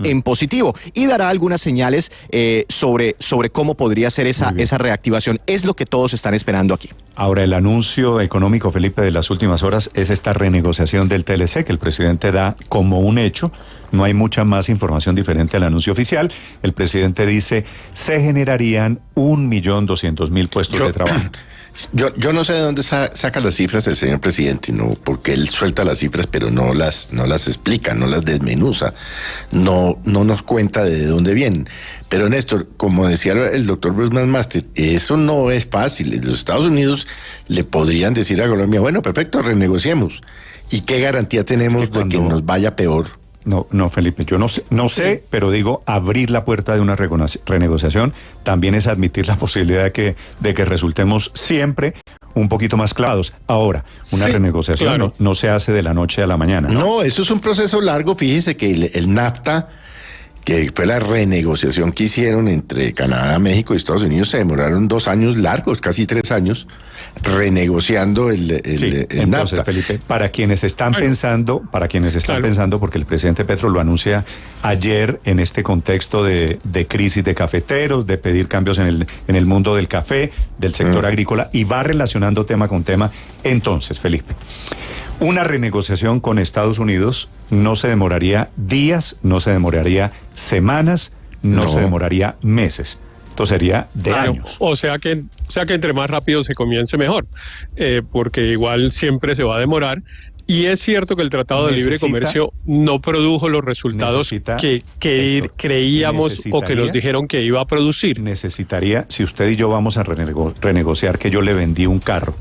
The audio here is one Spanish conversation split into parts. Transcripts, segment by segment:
en positivo y dará algunas señales sobre cómo podría ser esa reactivación. Es lo que todos están esperando aquí. Ahora, el anuncio económico, Felipe, de las últimas horas es esta renegociación del TLC que el presidente da como un hecho. No hay mucha más información diferente al anuncio oficial. El presidente dice, se generarían 1.200.000 puestos de trabajo. Yo no sé de dónde saca las cifras el señor presidente, no, porque él suelta las cifras, pero no las explica, no las desmenuza, no nos cuenta de dónde vienen. Pero Néstor, como decía el doctor Bruce McMaster, eso no es fácil. Los Estados Unidos le podrían decir a Colombia, bueno, perfecto, renegociemos. ¿Y qué garantía tenemos de que nos vaya peor? No, Felipe, yo no sé, pero digo, abrir la puerta de una renegociación también es admitir la posibilidad de que resultemos siempre un poquito más clavados. Ahora, una renegociación no se hace de la noche a la mañana. No, eso es un proceso largo. Fíjese que el NAFTA, que fue la renegociación que hicieron entre Canadá, México y Estados Unidos, se demoraron 2 años largos, casi 3 años, renegociando el entonces, NAFTA. Felipe, para quienes están pensando, porque el presidente Petro lo anuncia ayer en este contexto de crisis de cafeteros, de pedir cambios en el mundo del café, del sector agrícola, y va relacionando tema con tema. Entonces, Felipe, una renegociación con Estados Unidos no se demoraría días, no se demoraría semanas, no se demoraría meses. Esto sería de años. O sea que entre más rápido se comience mejor, porque igual siempre se va a demorar. Y es cierto que el Tratado de Libre Comercio no produjo los resultados que creíamos o que nos dijeron que iba a producir. Necesitaría, si usted y yo vamos a renegociar que yo le vendí un carro,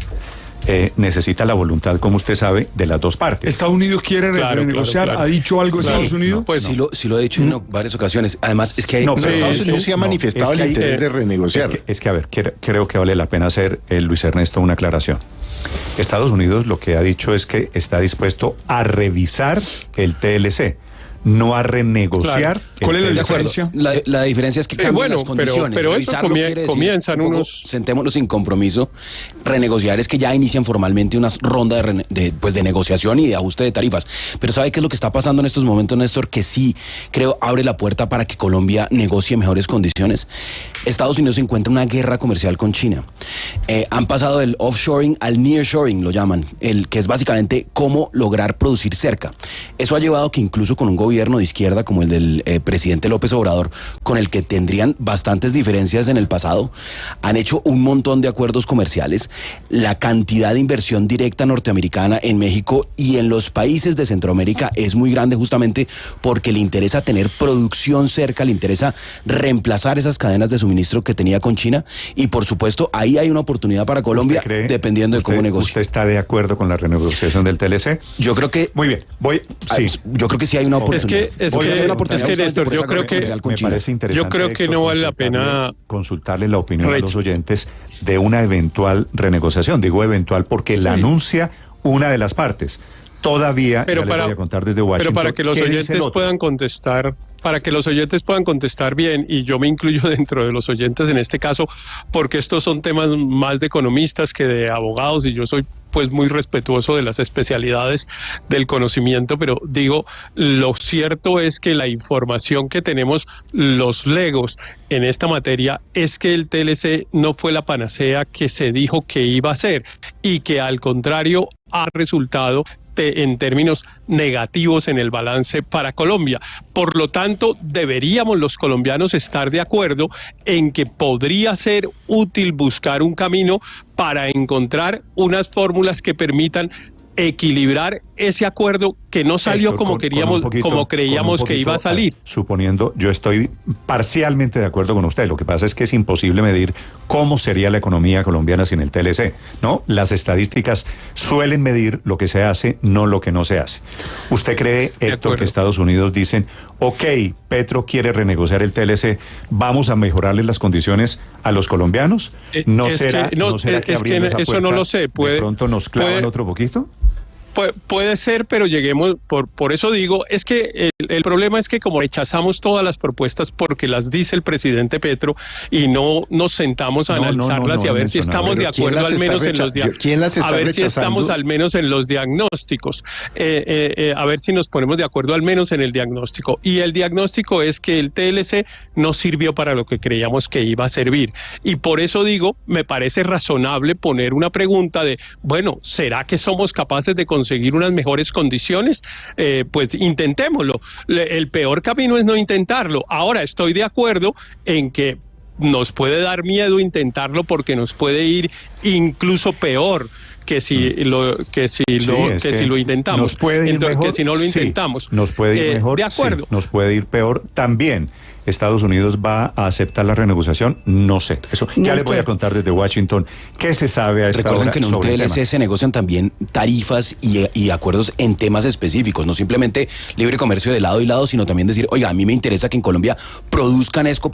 necesita la voluntad, como usted sabe, de las dos partes. ¿Estados Unidos quiere renegociar? ¿Ha dicho algo Estados Unidos? No, pues sí lo ha dicho en varias ocasiones. Además, es que Estados Unidos sí ha manifestado el interés de renegociar. Es que a ver, creo que vale la pena hacer, Luis Ernesto, una aclaración. Estados Unidos lo que ha dicho es que está dispuesto a revisar el TLC, no a renegociar. ¿Cuál es la diferencia? La diferencia es que cambian las condiciones. Pero revisarlo quiere decir, comienzan sentémonos sin compromiso. Renegociar es que ya inician formalmente una ronda de negociación y de ajuste de tarifas. Pero ¿sabe qué es lo que está pasando en estos momentos, Néstor? Que sí, creo, abre la puerta para que Colombia negocie mejores condiciones. Estados Unidos se encuentra en una guerra comercial con China. Han pasado del offshoring al nearshoring, lo llaman, que es básicamente cómo lograr producir cerca. Eso ha llevado que incluso con un gobierno de izquierda como el del presidente López Obrador, con el que tendrían bastantes diferencias en el pasado, han hecho un montón de acuerdos comerciales. La cantidad de inversión directa norteamericana en México y en los países de Centroamérica es muy grande, justamente porque le interesa tener producción cerca, le interesa reemplazar esas cadenas de suministro que tenía con China, y por supuesto ahí hay una oportunidad para Colombia, dependiendo de cómo negocie. ¿Usted está de acuerdo con la renegociación del TLC? Yo creo que... Muy bien, yo creo que sí hay una oportunidad. Es que Néstor, yo creo que me parece interesante. Yo creo que no vale la pena consultarle la opinión a los oyentes de una eventual renegociación. Digo eventual porque la anuncia una de las partes. Todavía, ya les voy a contar desde Washington. Pero para que los oyentes puedan contestar, bien, y yo me incluyo dentro de los oyentes en este caso, porque estos son temas más de economistas que de abogados, y yo soy pues muy respetuoso de las especialidades del conocimiento, pero digo, lo cierto es que la información que tenemos los legos en esta materia es que el TLC no fue la panacea que se dijo que iba a ser, y que al contrario ha resultado en términos negativos en el balance para Colombia. Por lo tanto, deberíamos los colombianos estar de acuerdo en que podría ser útil buscar un camino para encontrar unas fórmulas que permitan equilibrar ese acuerdo que no salió como creíamos que iba a salir. Suponiendo, yo estoy parcialmente de acuerdo con usted. Lo que pasa es que es imposible medir cómo sería la economía colombiana sin el TLC, ¿no? Las estadísticas suelen medir lo que se hace, no lo que no se hace. ¿Usted cree, Héctor, que Estados Unidos dicen, ok, Petro quiere renegociar el TLC, vamos a mejorarle las condiciones a los colombianos? ¿No será que abriendo esa puerta, eso no lo sé. de pronto nos clavan otro poquito? Puede ser, pero lleguemos, por eso digo, es que el problema es que como rechazamos todas las propuestas porque las dice el presidente Petro y no nos sentamos a analizarlas y a ver si estamos de acuerdo al menos en los si estamos al menos en los diagnósticos, a ver si nos ponemos de acuerdo al menos en el diagnóstico. Y el diagnóstico es que el TLC no sirvió para lo que creíamos que iba a servir. Y por eso digo, me parece razonable poner una pregunta de, bueno, ¿será que somos capaces de conseguir unas mejores condiciones? Pues intentémoslo. El peor camino es no intentarlo. Ahora estoy de acuerdo en que nos puede dar miedo intentarlo porque nos puede ir incluso peor que si lo intentamos. Nos puede ir mejor, que si no lo intentamos. Sí, nos puede ir mejor. De acuerdo. Sí, nos puede ir peor también. ¿Estados Unidos va a aceptar la renegociación? No sé. Eso ya les voy a contar desde Washington. ¿Qué se sabe a esta hora? Recuerden que en un TLC se negocian también tarifas y acuerdos en temas específicos, no simplemente libre comercio de lado y lado, sino también decir, oiga, a mí me interesa que en Colombia produzcan esto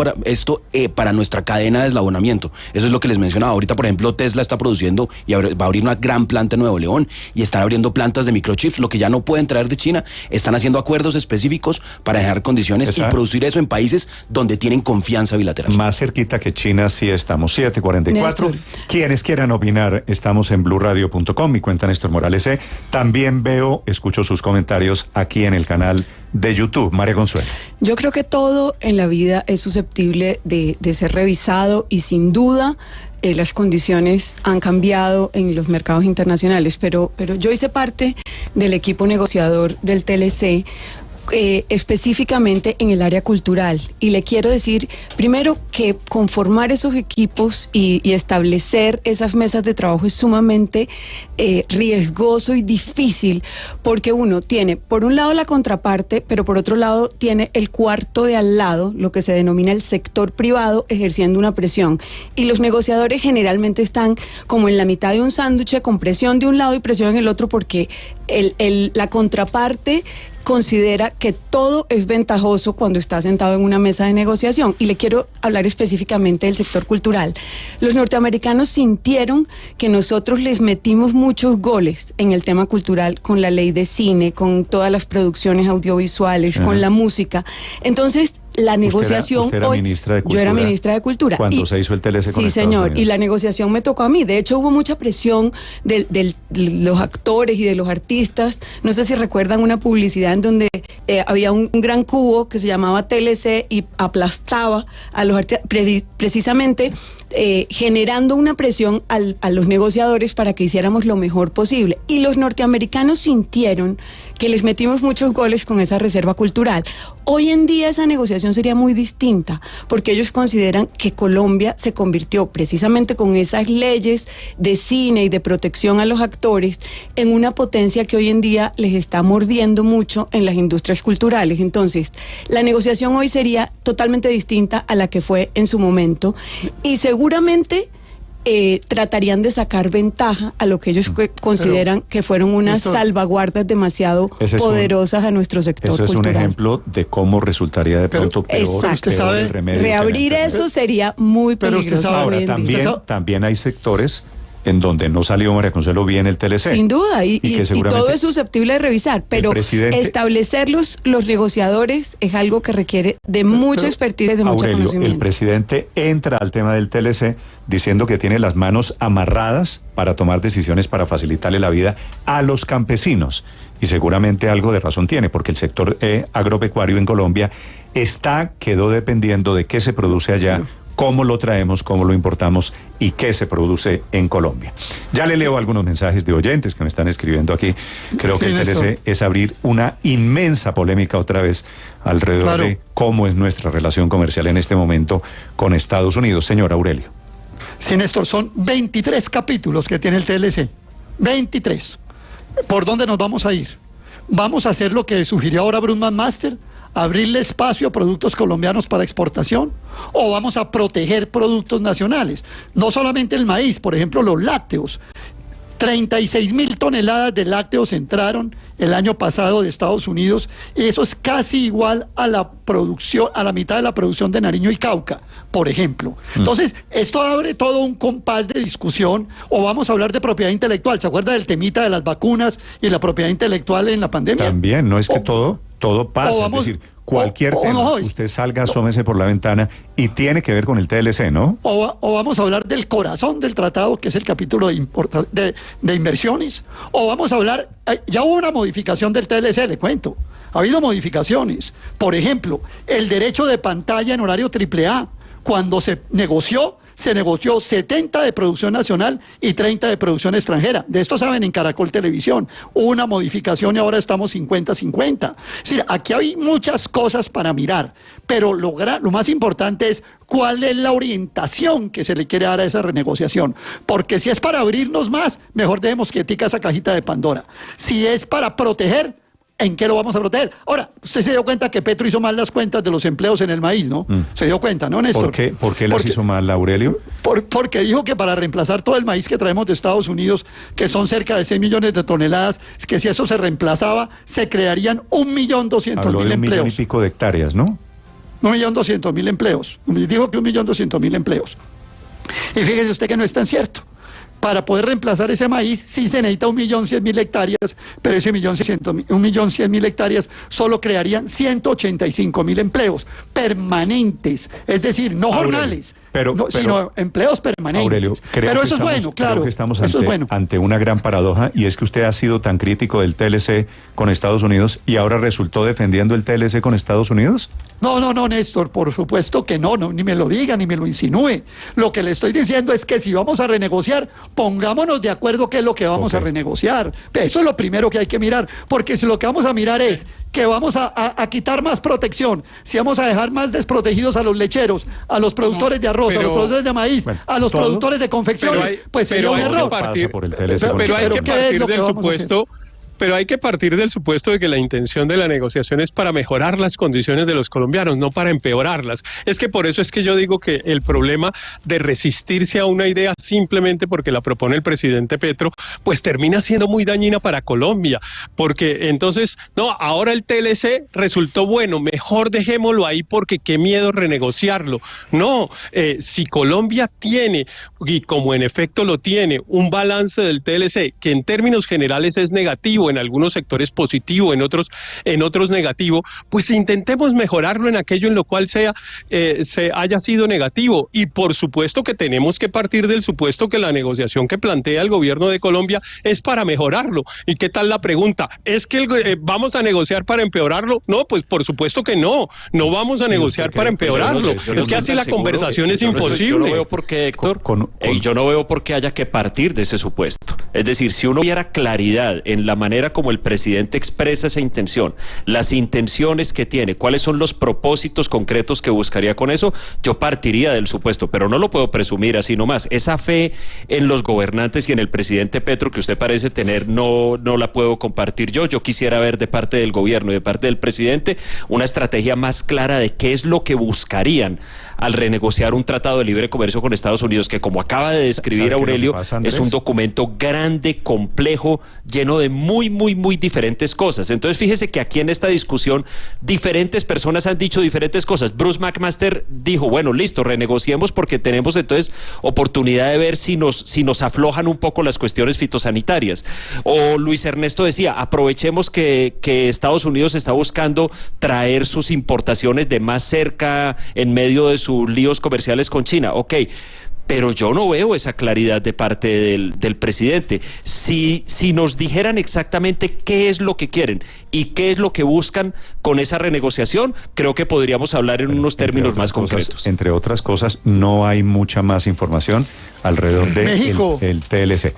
para nuestra cadena de eslabonamiento. Eso es lo que les mencionaba. Ahorita, por ejemplo, Tesla está produciendo y va a abrir una gran planta en Nuevo León y están abriendo plantas de microchips, lo que ya no pueden traer de China. Están haciendo acuerdos específicos para dejar condiciones y producir eso en países donde tienen confianza bilateral. Más cerquita que China sí estamos. 7:44. Quienes quieran opinar, estamos en blurradio.com, mi cuenta Néstor Morales. También escucho sus comentarios aquí en el canal de YouTube. María Consuelo. Yo creo que todo en la vida es susceptible de ser revisado y sin duda las condiciones han cambiado en los mercados internacionales, pero yo hice parte del equipo negociador del TLC, específicamente en el área cultural, y le quiero decir primero que conformar esos equipos y establecer esas mesas de trabajo es sumamente riesgoso y difícil, porque uno tiene por un lado la contraparte, pero por otro lado tiene el cuarto de al lado, lo que se denomina el sector privado, ejerciendo una presión, y los negociadores generalmente están como en la mitad de un sándwich, con presión de un lado y presión en el otro, porque la contraparte considera que todo es ventajoso cuando está sentado en una mesa de negociación. Y le quiero hablar específicamente del sector cultural. Los norteamericanos sintieron que nosotros les metimos muchos goles en el tema cultural, con la ley de cine, con todas las producciones audiovisuales, con la música. Entonces, la negociación... Usted era ministra de Cultura. Yo era ministra de Cultura. Cuando se hizo el TLC con Sí, señor. Unidos. Y la negociación me tocó a mí. De hecho, hubo mucha presión de los actores y de los artistas. No sé si recuerdan una publicidad en donde había un gran cubo que se llamaba TLC y aplastaba a los artistas, precisamente generando una presión a los negociadores para que hiciéramos lo mejor posible. Y los norteamericanos sintieron que les metimos muchos goles con esa reserva cultural. Hoy en día esa negociación sería muy distinta, porque ellos consideran que Colombia se convirtió, precisamente con esas leyes de cine y de protección a los actores, en una potencia que hoy en día les está mordiendo mucho en las industrias culturales. Entonces, la negociación hoy sería totalmente distinta a la que fue en su momento, y seguramente tratarían de sacar ventaja a lo que ellos consideran que fueron unas salvaguardas demasiado poderosas a nuestro sector cultural. Eso es un ejemplo de cómo resultaría de pronto peor. Usted sabe, reabrir eso sería muy peligroso. Ahora, también hay sectores en donde no salió, María Consuelo, bien el TLC. Sin duda, y todo es susceptible de revisar, pero establecer los negociadores es algo que requiere de mucha expertise y de mucho conocimiento. El presidente entra al tema del TLC diciendo que tiene las manos amarradas para tomar decisiones para facilitarle la vida a los campesinos, y seguramente algo de razón tiene, porque el sector agropecuario en Colombia quedó dependiendo de qué se produce allá, cómo lo traemos, cómo lo importamos y qué se produce en Colombia. Ya le leo algunos mensajes de oyentes que me están escribiendo aquí. Creo que el TLC es abrir una inmensa polémica otra vez alrededor de cómo es nuestra relación comercial en este momento con Estados Unidos. Señor Aurelio. Sí, Néstor, son 23 capítulos que tiene el TLC. 23. ¿Por dónde nos vamos a ir? ¿Vamos a hacer lo que sugirió ahora Brundtland Master? ¿Abrirle espacio a productos colombianos para exportación? ¿O vamos a proteger productos nacionales? No solamente el maíz, por ejemplo, los lácteos. 36.000 toneladas de lácteos entraron el año pasado de Estados Unidos, y eso es casi igual a la producción, a la mitad de la producción de Nariño y Cauca, por ejemplo. Entonces, esto abre todo un compás de discusión, o vamos a hablar de propiedad intelectual. ¿Se acuerda del temita de las vacunas y la propiedad intelectual en la pandemia? También, no es que todo pasa, es decir, cualquier tema, usted salga, asómese por la ventana y tiene que ver con el TLC, ¿no? O vamos a hablar del corazón del tratado, que es el capítulo de inversiones, o vamos a hablar, ya hubo una modificación del TLC, le cuento, ha habido modificaciones. Por ejemplo, el derecho de pantalla en horario AAA, cuando se negoció 70 de producción nacional y 30 de producción extranjera. De esto saben en Caracol Televisión. Una modificación y ahora estamos 50-50. Es decir, aquí hay muchas cosas para mirar, pero lo más importante es cuál es la orientación que se le quiere dar a esa renegociación. Porque si es para abrirnos más, mejor dejemos quietica esa cajita de Pandora. Si es para proteger, ¿en qué lo vamos a proteger? Ahora, usted se dio cuenta que Petro hizo mal las cuentas de los empleos en el maíz, ¿no? Se dio cuenta, ¿no, Néstor? ¿Por qué las hizo mal, Aurelio? Porque dijo que para reemplazar todo el maíz que traemos de Estados Unidos, que son cerca de 6 millones de toneladas, que si eso se reemplazaba, se crearían 1.200.000 empleos. Habló de 1 millón y pico de hectáreas, ¿no? 1.200.000 empleos. Dijo que 1.200.000 empleos. Y fíjese usted que no es tan cierto. Para poder reemplazar ese maíz sí se necesita 1.100.000 hectáreas, pero ese 1.100.000 hectáreas solo crearían 185.000 empleos permanentes, es decir, no jornales, sino empleos permanentes. Aurelio, pero eso es bueno, claro. Creo que estamos ante una gran paradoja, y es que usted ha sido tan crítico del TLC con Estados Unidos y ahora resultó defendiendo el TLC con Estados Unidos. No, Néstor, por supuesto que no, ni me lo diga, ni me lo insinúe. Lo que le estoy diciendo es que si vamos a renegociar, pongámonos de acuerdo qué es lo que vamos a renegociar. Eso es lo primero que hay que mirar, porque si lo que vamos a mirar es que vamos a quitar más protección, si vamos a dejar más desprotegidos a los lecheros, a los productores de arroz, a los productores de maíz, a los productores de confecciones, pues sería un error. Pero hay que partir del supuesto... Pero hay que partir del supuesto de que la intención de la negociación es para mejorar las condiciones de los colombianos, no para empeorarlas. Es que por eso es que yo digo que el problema de resistirse a una idea simplemente porque la propone el presidente Petro, pues termina siendo muy dañina para Colombia. Porque entonces, no, ahora el TLC resultó bueno, mejor dejémoslo ahí porque qué miedo renegociarlo. No, si Colombia tiene, y como en efecto lo tiene, un balance del TLC que en términos generales es negativo, en algunos sectores positivo, en otros negativo, pues intentemos mejorarlo en aquello en lo cual se haya sido negativo. Y por supuesto que tenemos que partir del supuesto que la negociación que plantea el gobierno de Colombia es para mejorarlo. ¿Y qué tal la pregunta? ¿Es que vamos a negociar para empeorarlo? No, pues por supuesto que no vamos a negociar para empeorarlo. Es que así la conversación es imposible. Yo no veo por qué, Héctor, yo no veo por qué haya que partir de ese supuesto. Es decir, si uno tuviera claridad en la manera como el presidente expresa esa intención, las intenciones que tiene, cuáles son los propósitos concretos que buscaría con eso, yo partiría del supuesto, pero no lo puedo presumir así nomás. Esa fe en los gobernantes y en el presidente Petro que usted parece tener, no la puedo compartir yo. Yo quisiera ver de parte del gobierno y de parte del presidente una estrategia más clara de qué es lo que buscarían al renegociar un tratado de libre comercio con Estados Unidos, que como acaba de describir Aurelio, es un documento grande, complejo, lleno de muy diferentes cosas. Entonces fíjese que aquí en esta discusión diferentes personas han dicho diferentes cosas. Bruce McMaster dijo, bueno, listo, renegociemos porque tenemos entonces oportunidad de ver si nos aflojan un poco las cuestiones fitosanitarias. O Luis Ernesto decía, aprovechemos que Estados Unidos está buscando traer sus importaciones de más cerca en medio de sus líos comerciales con China. Ok, pero yo no veo esa claridad de parte del presidente. Si nos dijeran exactamente qué es lo que quieren y qué es lo que buscan con esa renegociación, creo que podríamos hablar en unos términos más concretos. Entre otras cosas, no hay mucha más información alrededor del TLC.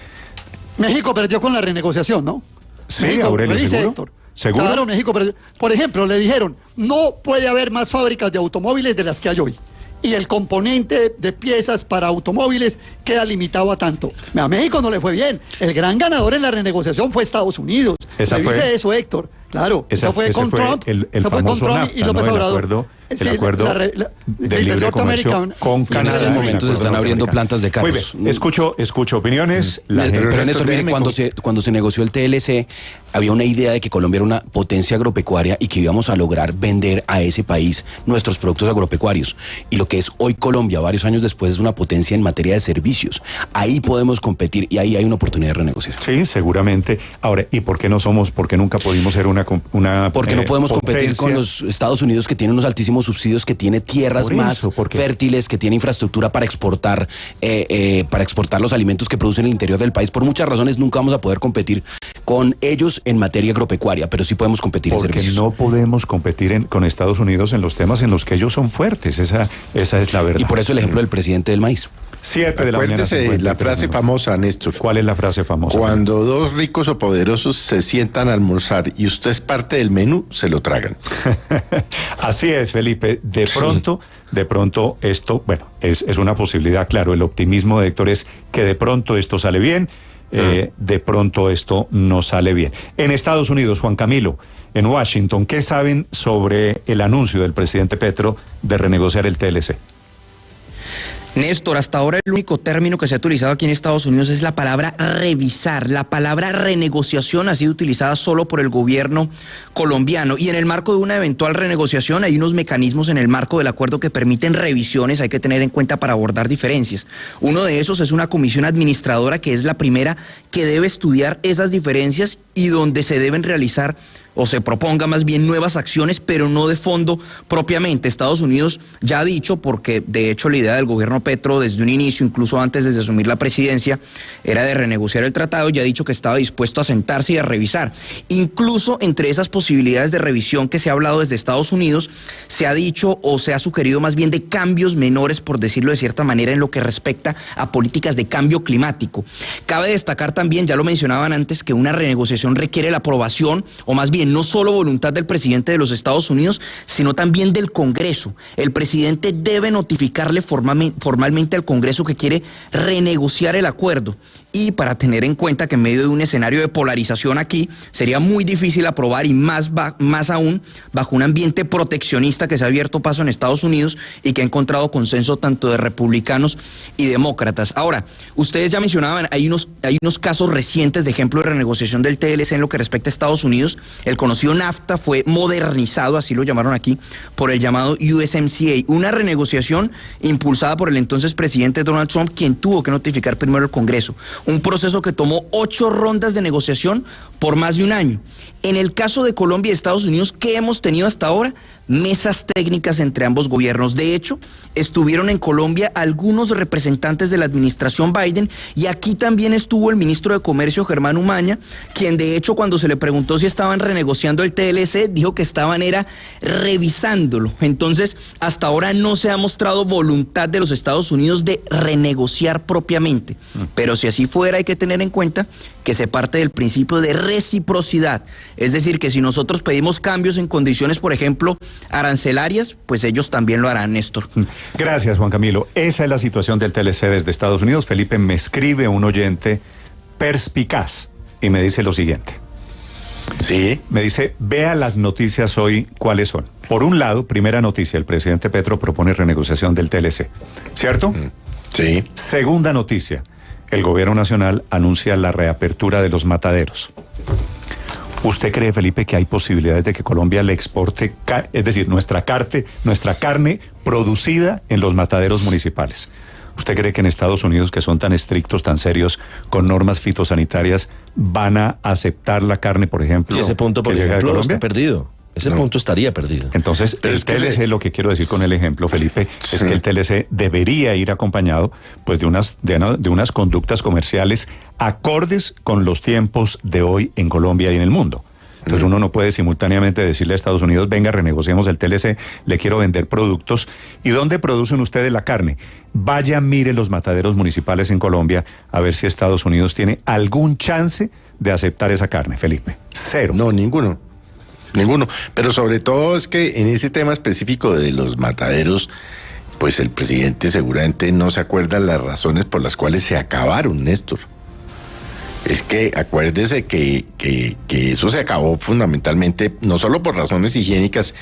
México perdió con la renegociación, ¿no? Sí, México, Aurelio, ¿seguro? Héctor. ¿Seguro? Claro, México perdió. Por ejemplo, le dijeron, no puede haber más fábricas de automóviles de las que hay hoy. Y el componente de piezas para automóviles queda limitado a tanto. A México no le fue bien. El gran ganador en la renegociación fue Estados Unidos. Revise eso, Héctor. Claro, eso fue con Trump. El famoso NAFTA, y López Obrador. el acuerdo de libre comercio con Canadá. En estos momentos se están abriendo plantas de carros. Muy bien, escucho opiniones. Pero Néstor, mire, cuando se negoció el TLC, había una idea de que Colombia era una potencia agropecuaria y que íbamos a lograr vender a ese país nuestros productos agropecuarios. Y lo que es hoy Colombia, varios años después, es una potencia en materia de servicios. Ahí podemos competir y ahí hay una oportunidad de renegociar. Sí, seguramente. Ahora, ¿y por qué nunca pudimos ser una porque no podemos competir con los Estados Unidos, que tienen unos altísimos subsidios, que tiene tierras más fértiles, que tiene infraestructura para exportar los alimentos que producen en el interior del país? Por muchas razones nunca vamos a poder competir con ellos en materia agropecuaria, pero sí podemos competir en servicios. Porque no podemos competir con Estados Unidos en los temas en los que ellos son fuertes, esa es la verdad. Y por eso el ejemplo del presidente del maíz. 7 de la mañana. Acuérdese la frase famosa, Néstor. ¿Cuál es la frase famosa? Cuando dos ricos o poderosos se sientan a almorzar y usted es parte del menú, se lo tragan. Así es, Felipe. De pronto esto, bueno, es una posibilidad, claro. El optimismo de Héctor es que de pronto esto sale bien, de pronto esto no sale bien. En Estados Unidos, Juan Camilo, en Washington, ¿qué saben sobre el anuncio del presidente Petro de renegociar el TLC? Néstor, hasta ahora el único término que se ha utilizado aquí en Estados Unidos es la palabra revisar. La palabra renegociación ha sido utilizada solo por el gobierno colombiano, y en el marco de una eventual renegociación hay unos mecanismos en el marco del acuerdo que permiten revisiones, hay que tener en cuenta para abordar diferencias. Uno de esos es una comisión administradora, que es la primera que debe estudiar esas diferencias y donde se deben realizar o se proponga más bien nuevas acciones, pero no de fondo propiamente. Estados Unidos ya ha dicho, porque de hecho la idea del gobierno Petro desde un inicio, incluso antes de asumir la presidencia, era de renegociar el tratado, ya ha dicho que estaba dispuesto a sentarse y a revisar. Incluso entre esas posibilidades de revisión que se ha hablado desde Estados Unidos, se ha dicho o se ha sugerido más bien de cambios menores, por decirlo de cierta manera, en lo que respecta a políticas de cambio climático. Cabe destacar también, ya lo mencionaban antes, que una renegociación requiere la aprobación, o más bien no solo voluntad del presidente de los Estados Unidos, sino también del Congreso. El presidente debe notificarle formalmente al Congreso que quiere renegociar el acuerdo. Y para tener en cuenta que en medio de un escenario de polarización aquí, sería muy difícil aprobar, y más aún bajo un ambiente proteccionista que se ha abierto paso en Estados Unidos y que ha encontrado consenso tanto de republicanos y demócratas. Ahora, ustedes ya mencionaban, hay unos casos recientes de ejemplo de renegociación del TLC en lo que respecta a Estados Unidos. El conocido NAFTA fue modernizado, así lo llamaron aquí, por el llamado USMCA, una renegociación impulsada por el entonces presidente Donald Trump, quien tuvo que notificar primero al Congreso. Un proceso que tomó 8 rondas de negociación por más de un año. En el caso de Colombia y Estados Unidos, ¿qué hemos tenido hasta ahora? Mesas técnicas entre ambos gobiernos. De hecho, estuvieron en Colombia algunos representantes de la administración Biden, y aquí también estuvo el ministro de Comercio, Germán Umaña, quien de hecho cuando se le preguntó si estaban renegociando el TLC, dijo que estaban revisándolo. Entonces, hasta ahora no se ha mostrado voluntad de los Estados Unidos de renegociar propiamente. Pero si así fuera, hay que tener en cuenta que se parte del principio de reciprocidad. Es decir, que si nosotros pedimos cambios en condiciones, por ejemplo, arancelarias, pues ellos también lo harán, Néstor. Gracias, Juan Camilo. Esa es la situación del TLC desde Estados Unidos. Felipe, me escribe un oyente perspicaz y me dice lo siguiente. Sí. Me dice, vea las noticias hoy, ¿cuáles son? Por un lado, primera noticia, el presidente Petro propone renegociación del TLC, ¿cierto? Sí. Segunda noticia, el gobierno nacional anuncia la reapertura de los mataderos. ¿Usted cree, Felipe, que hay posibilidades de que Colombia le exporte, es decir, nuestra carne producida en los mataderos municipales? ¿Usted cree que en Estados Unidos, que son tan estrictos, tan serios, con normas fitosanitarias, van a aceptar la carne, por ejemplo? Y ese punto, por ejemplo, está perdido. Ese punto estaría perdido. Entonces, pero el TLC, lo que quiero decir con el ejemplo, Felipe, es que el TLC debería ir acompañado pues de unas conductas comerciales acordes con los tiempos de hoy en Colombia y en el mundo. Entonces uno no puede simultáneamente decirle a Estados Unidos, venga, renegociemos el TLC, le quiero vender productos. ¿Y dónde producen ustedes la carne? Vaya, mire los mataderos municipales en Colombia, a ver si Estados Unidos tiene algún chance de aceptar esa carne, Felipe. Cero. No, ninguno. Pero sobre todo es que en ese tema específico de los mataderos, pues el presidente seguramente no se acuerda las razones por las cuales se acabaron, Néstor. Es que acuérdese que eso se acabó fundamentalmente, no solo por razones higiénicas,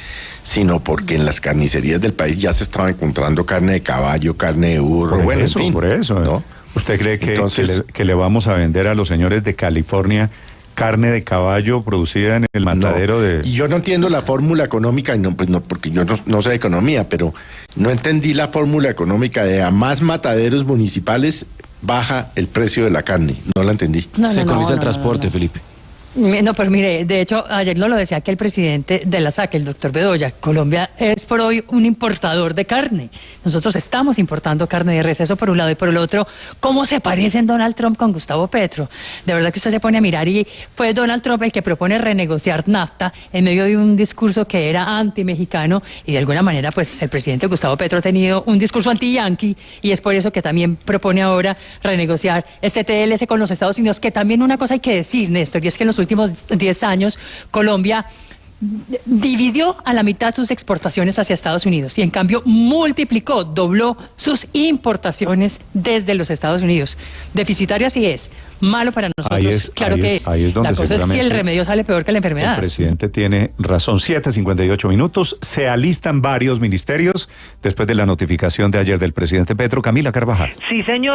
sino porque en las carnicerías del país ya se estaba encontrando carne de caballo, carne de burro, por bueno, eso, en fin. Por eso, ¿no? ¿Usted cree que, Entonces, que le vamos a vender a los señores de California carne de caballo producida en el matadero de...? Y yo no entiendo la fórmula económica, porque yo no sé de economía, pero no entendí la fórmula económica de a más mataderos municipales baja el precio de la carne. No la entendí. Se economiza el transporte, Felipe. No, pero mire, de hecho, ayer no lo decía que el presidente de la SAC, el doctor Bedoya, Colombia es por hoy un importador de carne. Nosotros estamos importando carne de res, eso por un lado, y por el otro, ¿cómo se parecen Donald Trump con Gustavo Petro? De verdad que usted se pone a mirar y fue Donald Trump el que propone renegociar NAFTA en medio de un discurso que era anti-mexicano y de alguna manera pues el presidente Gustavo Petro ha tenido un discurso anti-yanqui y es por eso que también propone ahora renegociar este TLC con los Estados Unidos, que también una cosa hay que decir, Néstor, y es que en los últimos 10 años Colombia dividió a la mitad sus exportaciones hacia Estados Unidos y en cambio multiplicó, dobló sus importaciones desde los Estados Unidos. Deficitario así es, malo para nosotros, claro que es. La cosa es si el remedio sale peor que la enfermedad. El presidente tiene razón. 7:58 minutos. Se alistan varios ministerios después de la notificación de ayer del presidente Petro. Camila Carvajal. Sí, señor.